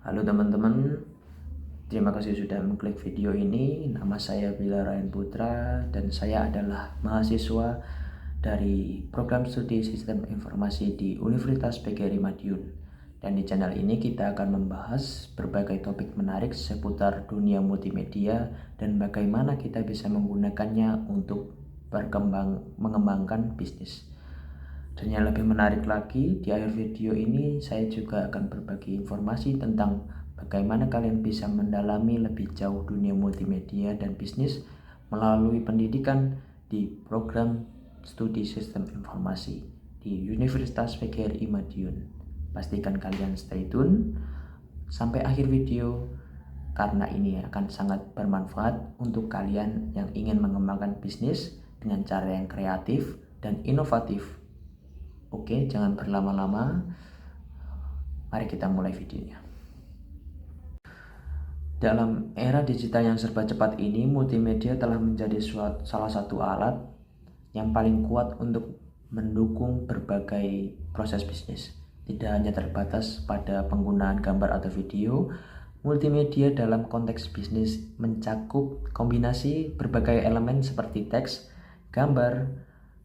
Halo teman-teman, terima kasih sudah mengklik video ini. Nama saya Bila Ryan Putra dan saya adalah mahasiswa dari program studi Sistem Informasi di Universitas PGRI Madiun. Dan di channel ini kita akan membahas berbagai topik menarik seputar dunia multimedia dan bagaimana kita bisa menggunakannya untuk mengembangkan bisnis. Dan yang lebih menarik lagi, di akhir video ini saya juga akan berbagi informasi tentang bagaimana kalian bisa mendalami lebih jauh dunia multimedia dan bisnis melalui pendidikan di program studi sistem informasi di Universitas PGRI Madiun. Pastikan kalian stay tune sampai akhir video karena ini akan sangat bermanfaat untuk kalian yang ingin mengembangkan bisnis dengan cara yang kreatif dan inovatif. Oke, jangan berlama-lama. Mari kita mulai videonya. Dalam era digital yang serba cepat ini, multimedia telah menjadi salah satu alat yang paling kuat untuk mendukung berbagai proses bisnis. Tidak hanya terbatas pada penggunaan gambar atau video, multimedia dalam konteks bisnis mencakup kombinasi berbagai elemen seperti teks, gambar,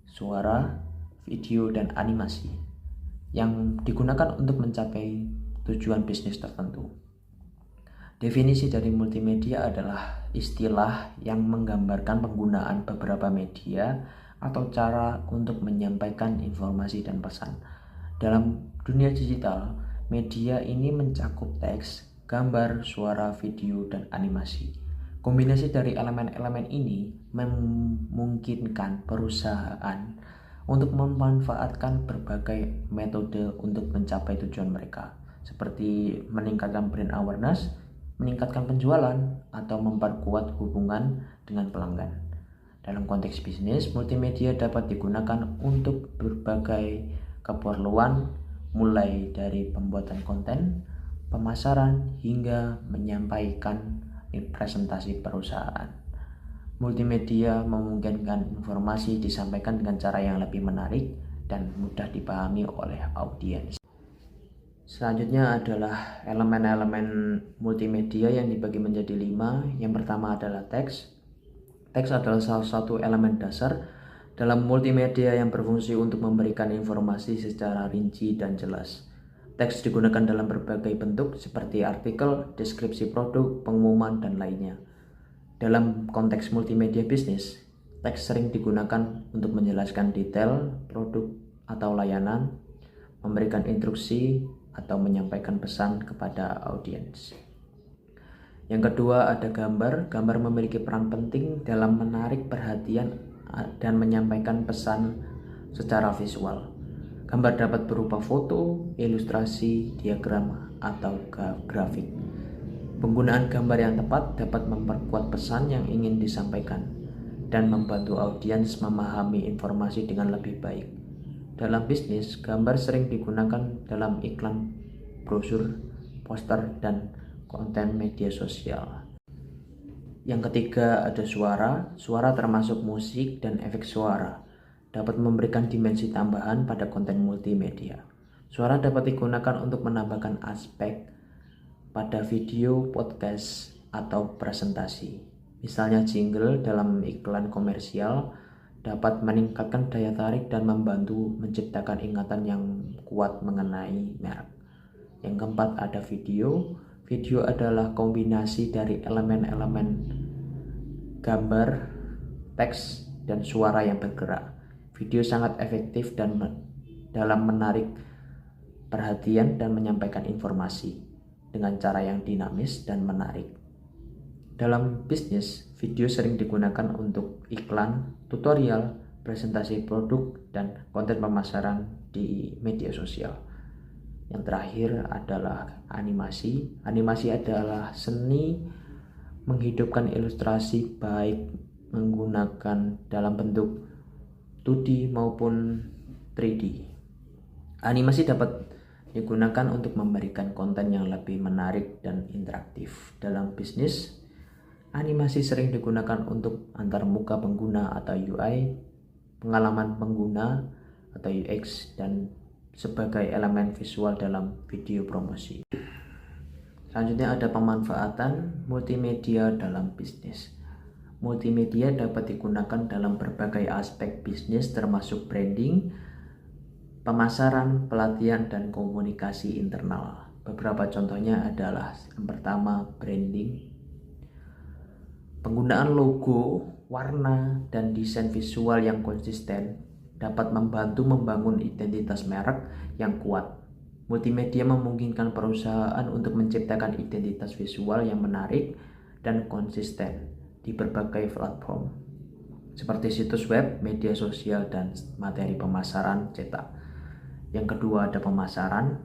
suara, video, dan animasi yang digunakan untuk mencapai tujuan bisnis tertentu. Definisi dari multimedia adalah istilah yang menggambarkan penggunaan beberapa media atau cara untuk menyampaikan informasi dan pesan. Dalam dunia digital, media ini mencakup teks, gambar, suara, video, dan animasi. Kombinasi dari elemen-elemen ini memungkinkan perusahaan untuk memanfaatkan berbagai metode untuk mencapai tujuan mereka, seperti meningkatkan brand awareness, meningkatkan penjualan, atau memperkuat hubungan dengan pelanggan. Dalam konteks bisnis, multimedia dapat digunakan untuk berbagai keperluan, mulai dari pembuatan konten, pemasaran, hingga menyampaikan presentasi perusahaan. Multimedia memungkinkan informasi disampaikan dengan cara yang lebih menarik dan mudah dipahami oleh audiens. Selanjutnya adalah elemen-elemen multimedia yang dibagi menjadi 5. Yang pertama adalah teks. Teks adalah salah satu elemen dasar dalam multimedia yang berfungsi untuk memberikan informasi secara rinci dan jelas. Teks digunakan dalam berbagai bentuk seperti artikel, deskripsi produk, pengumuman, dan lainnya. Dalam konteks multimedia bisnis, teks sering digunakan untuk menjelaskan detail produk atau layanan, memberikan instruksi, atau menyampaikan pesan kepada audiens. Yang kedua ada gambar. Gambar memiliki peran penting dalam menarik perhatian dan menyampaikan pesan secara visual. Gambar dapat berupa foto, ilustrasi, diagram, atau grafik. Penggunaan gambar yang tepat dapat memperkuat pesan yang ingin disampaikan dan membantu audiens memahami informasi dengan lebih baik. Dalam bisnis, gambar sering digunakan dalam iklan, brosur, poster, dan konten media sosial. Yang ketiga ada suara. Suara termasuk musik dan efek suara dapat memberikan dimensi tambahan pada konten multimedia. Suara dapat digunakan untuk menambahkan aspek pada video, podcast, atau presentasi. Misalnya jingle dalam iklan komersial dapat meningkatkan daya tarik dan membantu menciptakan ingatan yang kuat mengenai merek. Yang keempat ada video. Video adalah kombinasi dari elemen-elemen gambar, teks, dan suara yang bergerak. Video sangat efektif dalam menarik perhatian dan menyampaikan informasi dengan cara yang dinamis dan menarik. Dalam bisnis, video sering digunakan untuk iklan, tutorial, presentasi produk, dan konten pemasaran di media sosial. Yang terakhir adalah animasi. Animasi adalah seni menghidupkan ilustrasi baik menggunakan dalam bentuk 2D maupun 3D. Animasi dapat digunakan untuk memberikan konten yang lebih menarik dan interaktif. Dalam bisnis, animasi sering digunakan untuk antarmuka pengguna atau UI, pengalaman pengguna atau UX, dan sebagai elemen visual dalam video promosi. Selanjutnya ada pemanfaatan multimedia dalam bisnis. Multimedia dapat digunakan dalam berbagai aspek bisnis termasuk branding, pemasaran, pelatihan, dan komunikasi internal. Beberapa contohnya adalah yang pertama branding. Penggunaan logo, warna, dan desain visual yang konsisten dapat membantu membangun identitas merek yang kuat. Multimedia memungkinkan perusahaan untuk menciptakan identitas visual yang menarik dan konsisten di berbagai platform seperti situs web, media sosial, dan materi pemasaran cetak. Yang kedua ada pemasaran.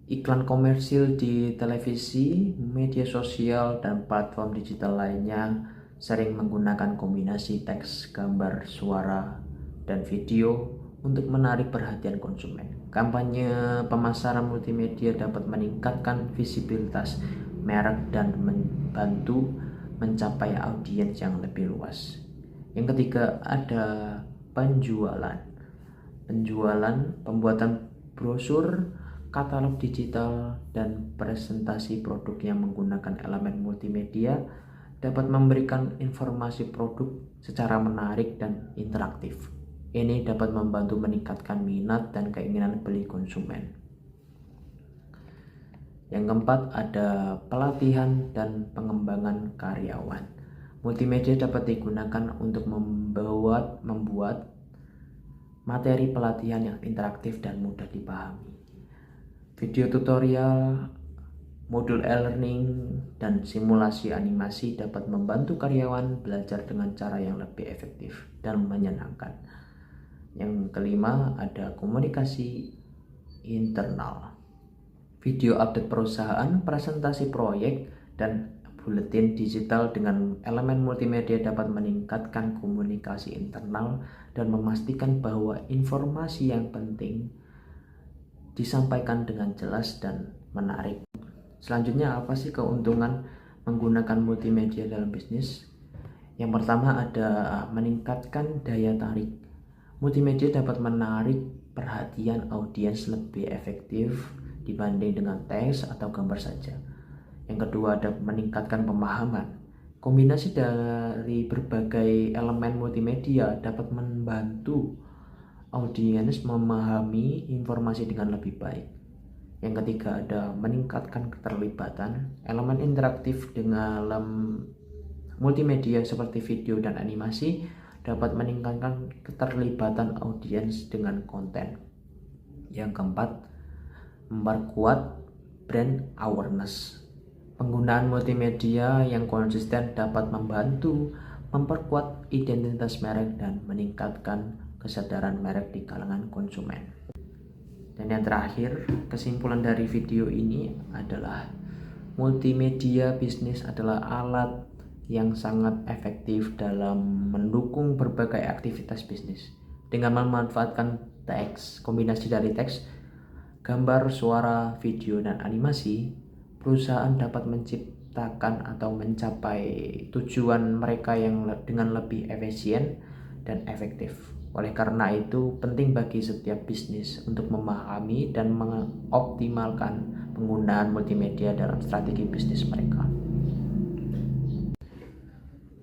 Iklan komersil di televisi, media sosial, dan platform digital lainnya sering menggunakan kombinasi teks, gambar, suara, dan video untuk menarik perhatian konsumen. Kampanye pemasaran multimedia dapat meningkatkan visibilitas merek dan membantu mencapai audiens yang lebih luas. Yang ketiga ada penjualan. Pembuatan brosur, katalog digital, dan presentasi produk yang menggunakan elemen multimedia dapat memberikan informasi produk secara menarik dan interaktif. Ini dapat membantu meningkatkan minat dan keinginan beli konsumen. Yang keempat ada pelatihan dan pengembangan karyawan. Multimedia dapat digunakan untuk membuat materi pelatihan yang interaktif dan mudah dipahami. Video tutorial, modul e-learning, dan simulasi animasi dapat membantu karyawan belajar dengan cara yang lebih efektif dan menyenangkan. Yang kelima ada komunikasi internal. Video update perusahaan, presentasi proyek, dan buletin digital dengan elemen multimedia dapat meningkatkan komunikasi internal dan memastikan bahwa informasi yang penting disampaikan dengan jelas dan menarik. Selanjutnya apa sih keuntungan menggunakan multimedia dalam bisnis? Yang pertama ada meningkatkan daya tarik. Multimedia dapat menarik perhatian audiens lebih efektif dibanding dengan teks atau gambar saja. Yang kedua ada meningkatkan pemahaman. Kombinasi dari berbagai elemen multimedia dapat membantu audiens memahami informasi dengan lebih baik. Yang ketiga ada meningkatkan keterlibatan. Elemen interaktif dalam multimedia seperti video dan animasi dapat meningkatkan keterlibatan audiens dengan konten. Yang keempat, memperkuat brand awareness. Penggunaan multimedia yang konsisten dapat membantu memperkuat identitas merek dan meningkatkan kesadaran merek di kalangan konsumen. Dan yang terakhir, kesimpulan dari video ini adalah multimedia bisnis adalah alat yang sangat efektif dalam mendukung berbagai aktivitas bisnis. Dengan memanfaatkan teks, kombinasi dari teks, gambar, suara, video, dan animasi, perusahaan dapat menciptakan atau mencapai tujuan mereka yang dengan lebih efisien dan efektif. Oleh karena itu, penting bagi setiap bisnis untuk memahami dan mengoptimalkan penggunaan multimedia dalam strategi bisnis mereka.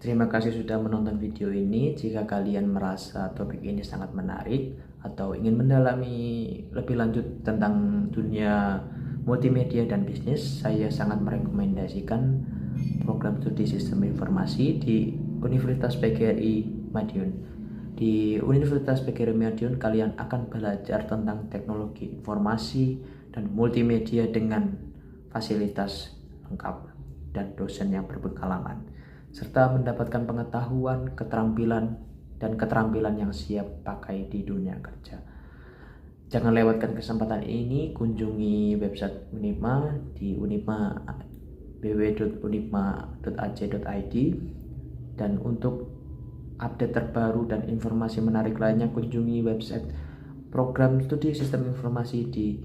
Terima kasih sudah menonton video ini. Jika kalian merasa topik ini sangat menarik atau ingin mendalami lebih lanjut tentang dunia multimedia dan bisnis, saya sangat merekomendasikan program studi sistem informasi di Universitas PGRI Madiun. Di Universitas PGRI Madiun kalian akan belajar tentang teknologi informasi dan multimedia dengan fasilitas lengkap dan dosen yang berpengalaman, serta mendapatkan pengetahuan, keterampilan yang siap pakai di dunia kerja. Jangan lewatkan kesempatan ini. Kunjungi website Unipma di www.unipma.ac.id, dan untuk update terbaru dan informasi menarik lainnya kunjungi website program studi sistem informasi di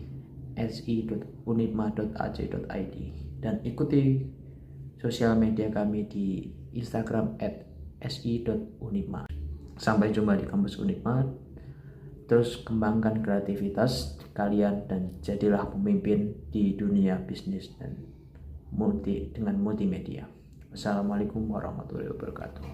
si.unipma.ac.id, dan ikuti sosial media kami di Instagram @si.unipma. Sampai jumpa di kampus Unipma. Terus kembangkan kreativitas kalian dan jadilah pemimpin di dunia bisnis dan dengan multimedia. Wassalamualaikum warahmatullahi wabarakatuh.